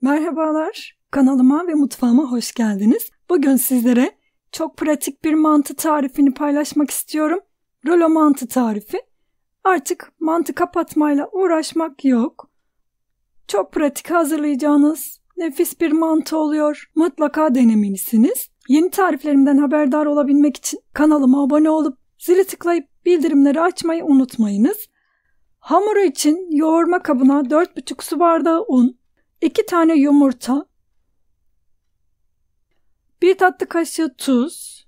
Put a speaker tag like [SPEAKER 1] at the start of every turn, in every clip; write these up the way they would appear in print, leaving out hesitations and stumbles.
[SPEAKER 1] Merhabalar, kanalıma ve mutfağıma hoş geldiniz. Bugün sizlere çok pratik bir mantı tarifini paylaşmak istiyorum. Rulo mantı tarifi. Artık mantı kapatmayla uğraşmak yok. Çok pratik hazırlayacağınız nefis bir mantı oluyor. Mutlaka denemelisiniz. Yeni tariflerimden haberdar olabilmek için kanalıma abone olup zili tıklayıp bildirimleri açmayı unutmayınız. Hamuru için yoğurma kabına 4,5 su bardağı un, 2 tane yumurta, 1 tatlı kaşığı tuz,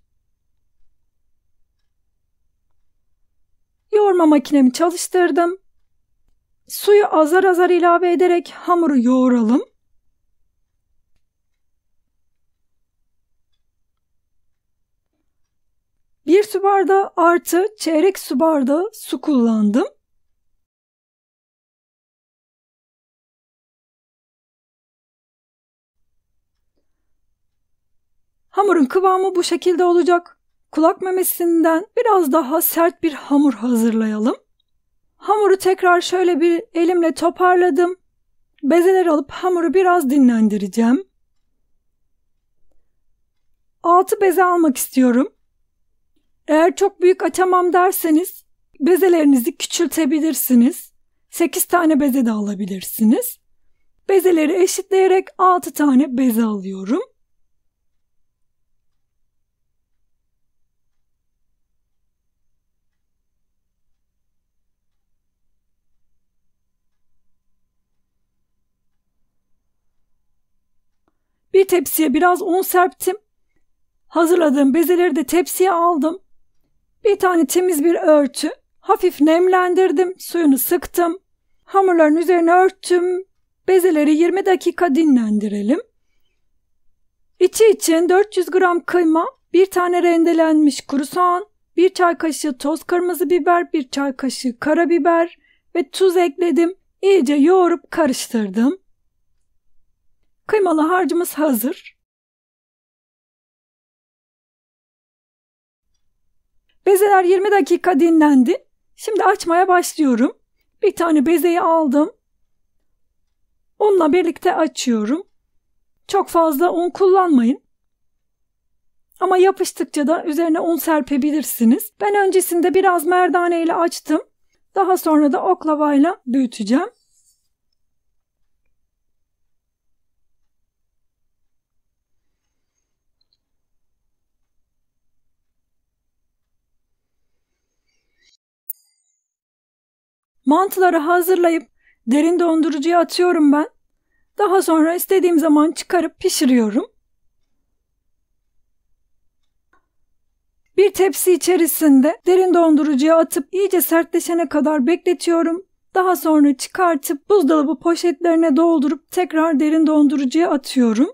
[SPEAKER 1] yoğurma makinemi çalıştırdım. Suyu azar azar ilave ederek hamuru yoğuralım. Bir su bardağı artı çeyrek su bardağı su kullandım. Hamurun kıvamı bu şekilde olacak. Kulak memesinden biraz daha sert bir hamur hazırlayalım. Hamuru tekrar şöyle bir elimle toparladım. Bezeler alıp hamuru biraz dinlendireceğim. 6 beze almak istiyorum. Eğer çok büyük açamam derseniz bezelerinizi küçültebilirsiniz. 8 tane beze de alabilirsiniz. Bezeleri eşitleyerek 6 tane beze alıyorum. Bir tepsiye biraz un serptim. Hazırladığım bezeleri de tepsiye aldım. Bir tane temiz bir örtü. Hafif nemlendirdim. Suyunu sıktım. Hamurların üzerine örttüm. Bezeleri 20 dakika dinlendirelim. İçi için 400 gram kıyma, 1 tane rendelenmiş kuru soğan, 1 çay kaşığı toz kırmızı biber, 1 çay kaşığı karabiber ve tuz ekledim. İyice yoğurup karıştırdım. Kıymalı harcımız hazır. Bezeler 20 dakika dinlendi. Şimdi açmaya başlıyorum. Bir tane bezeyi aldım. Unla birlikte açıyorum. Çok fazla un kullanmayın. Ama yapıştıkça da üzerine un serpebilirsiniz. Ben öncesinde biraz merdane ile açtım. Daha sonra da oklavayla büyüteceğim. Mantıları hazırlayıp derin dondurucuya atıyorum ben. Daha sonra istediğim zaman çıkarıp pişiriyorum. Bir tepsi içerisinde derin dondurucuya atıp iyice sertleşene kadar bekletiyorum. Daha sonra çıkartıp buzdolabı poşetlerine doldurup tekrar derin dondurucuya atıyorum.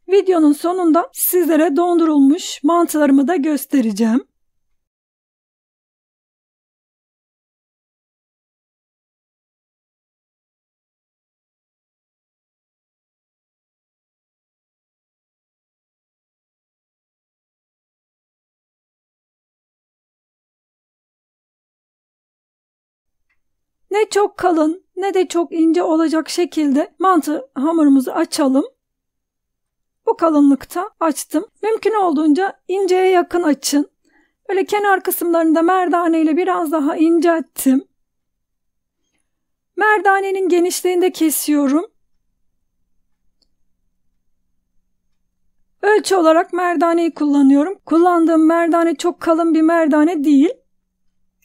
[SPEAKER 1] Videonun sonunda sizlere dondurulmuş mantılarımı da göstereceğim. Ne çok kalın ne de çok ince olacak şekilde mantı hamurumuzu açalım. Bu kalınlıkta açtım. Mümkün olduğunca inceye yakın açın. Böyle kenar kısımlarını da merdane ile biraz daha incelttim. Merdanenin genişliğinde kesiyorum. Ölçü olarak merdaneyi kullanıyorum. Kullandığım merdane çok kalın bir merdane değil.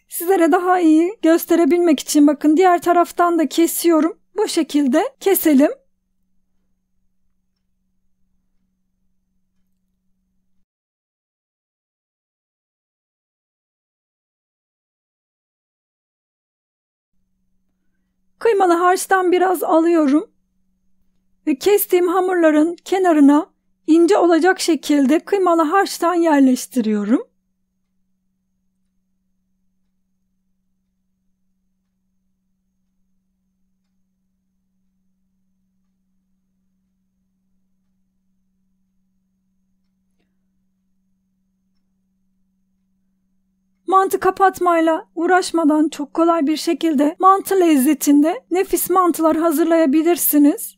[SPEAKER 1] Sizlere daha iyi gösterebilmek için bakın diğer taraftan da kesiyorum. Bu şekilde keselim. Kıymalı harçtan biraz alıyorum. Ve kestiğim hamurların kenarına ince olacak şekilde kıymalı harçtan yerleştiriyorum. Mantı kapatmayla uğraşmadan çok kolay bir şekilde mantı lezzetinde nefis mantılar hazırlayabilirsiniz.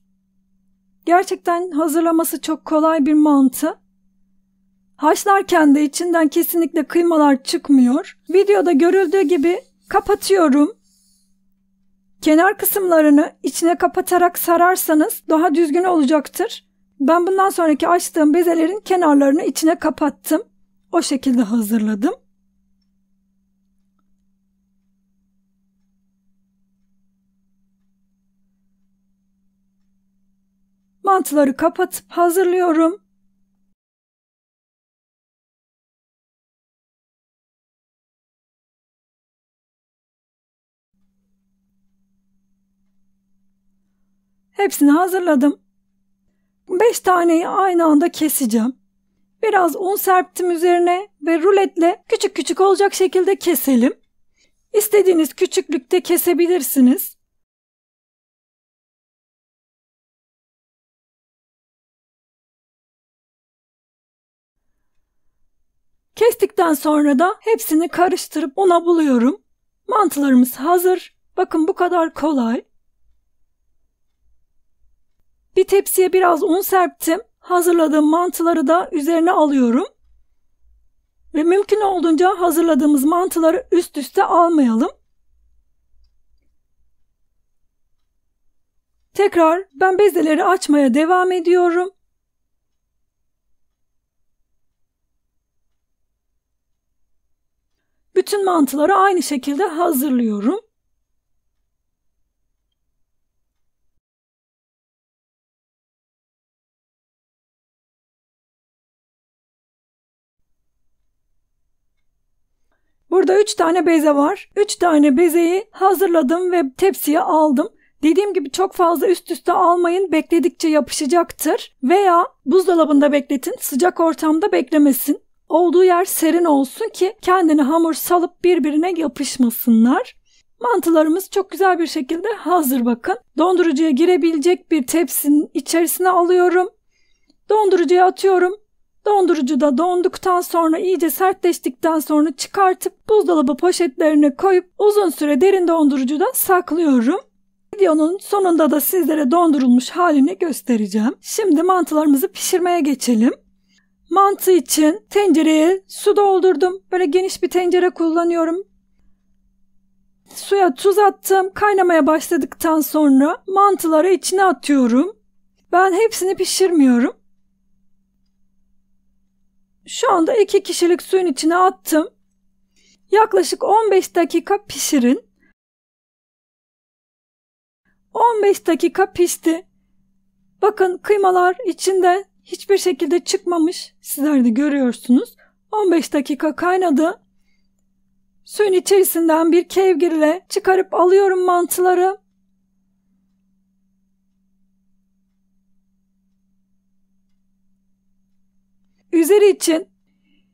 [SPEAKER 1] Gerçekten hazırlaması çok kolay bir mantı. Haşlarken de içinden kesinlikle kıymalar çıkmıyor. Videoda görüldüğü gibi kapatıyorum. Kenar kısımlarını içine kapatarak sararsanız daha düzgün olacaktır. Ben bundan sonraki açtığım bezelerin kenarlarını içine kapattım. O şekilde hazırladım. Mantıları kapatıp hazırlıyorum. Hepsini hazırladım. 5 taneyi aynı anda keseceğim. Biraz un serptim üzerine ve ruletle küçük küçük olacak şekilde keselim. İstediğiniz küçüklükte kesebilirsiniz. Kestikten sonra da hepsini karıştırıp una buluyorum. Mantılarımız hazır. Bakın bu kadar kolay. Bir tepsiye biraz un serptim. Hazırladığım mantıları da üzerine alıyorum. Ve mümkün olduğunca hazırladığımız mantıları üst üste almayalım. Tekrar ben bezeleri açmaya devam ediyorum. Bütün mantıları aynı şekilde hazırlıyorum. Burada 3 tane beze var. 3 tane bezeyi hazırladım ve tepsiye aldım. Dediğim gibi çok fazla üst üste almayın, bekledikçe yapışacaktır. Veya buzdolabında bekletin, sıcak ortamda beklemesin. Olduğu yer serin olsun ki kendini hamur salıp birbirine yapışmasınlar. Mantılarımız çok güzel bir şekilde hazır bakın. Dondurucuya girebilecek bir tepsinin içerisine alıyorum. Dondurucuya atıyorum. Dondurucuda donduktan sonra iyice sertleştikten sonra çıkartıp buzdolabı poşetlerine koyup uzun süre derin dondurucuda saklıyorum. Videonun sonunda da sizlere dondurulmuş halini göstereceğim. Şimdi mantılarımızı pişirmeye geçelim. Mantı için tencereye su doldurdum. Böyle geniş bir tencere kullanıyorum. Suya tuz attım. Kaynamaya başladıktan sonra mantıları içine atıyorum. Ben hepsini pişirmiyorum. Şu anda 2 kişilik suyun içine attım. Yaklaşık 15 dakika pişirin. 15 dakika pişti. Bakın kıymalar içinde hiçbir şekilde çıkmamış. Sizler de görüyorsunuz. 15 dakika kaynadı. Suyun içerisinden bir kevgirle çıkarıp alıyorum mantıları. Üzeri için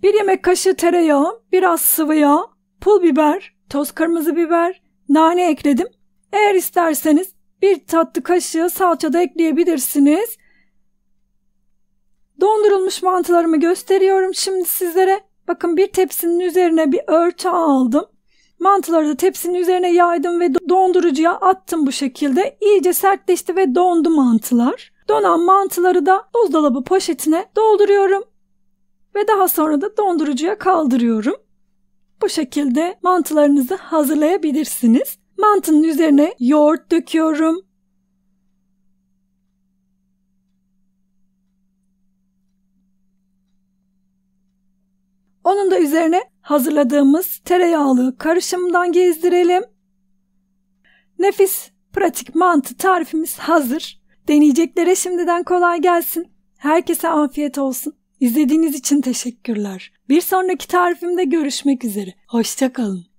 [SPEAKER 1] 1 yemek kaşığı tereyağı, biraz sıvı yağ, pul biber, toz kırmızı biber, nane ekledim. Eğer isterseniz 1 tatlı kaşığı salça da ekleyebilirsiniz. Dondurulmuş mantılarımı gösteriyorum şimdi sizlere. Bakın bir tepsinin üzerine bir örtü aldım. Mantıları da tepsinin üzerine yaydım ve dondurucuya attım bu şekilde. İyice sertleşti ve dondu mantılar. Donan mantıları da buzdolabı poşetine dolduruyorum. Ve daha sonra da dondurucuya kaldırıyorum. Bu şekilde mantılarınızı hazırlayabilirsiniz. Mantının üzerine yoğurt döküyorum. Onun da üzerine hazırladığımız tereyağlı karışımdan gezdirelim. Nefis, pratik mantı tarifimiz hazır. Deneyeceklere şimdiden kolay gelsin. Herkese afiyet olsun. İzlediğiniz için teşekkürler. Bir sonraki tarifimde görüşmek üzere. Hoşça kalın.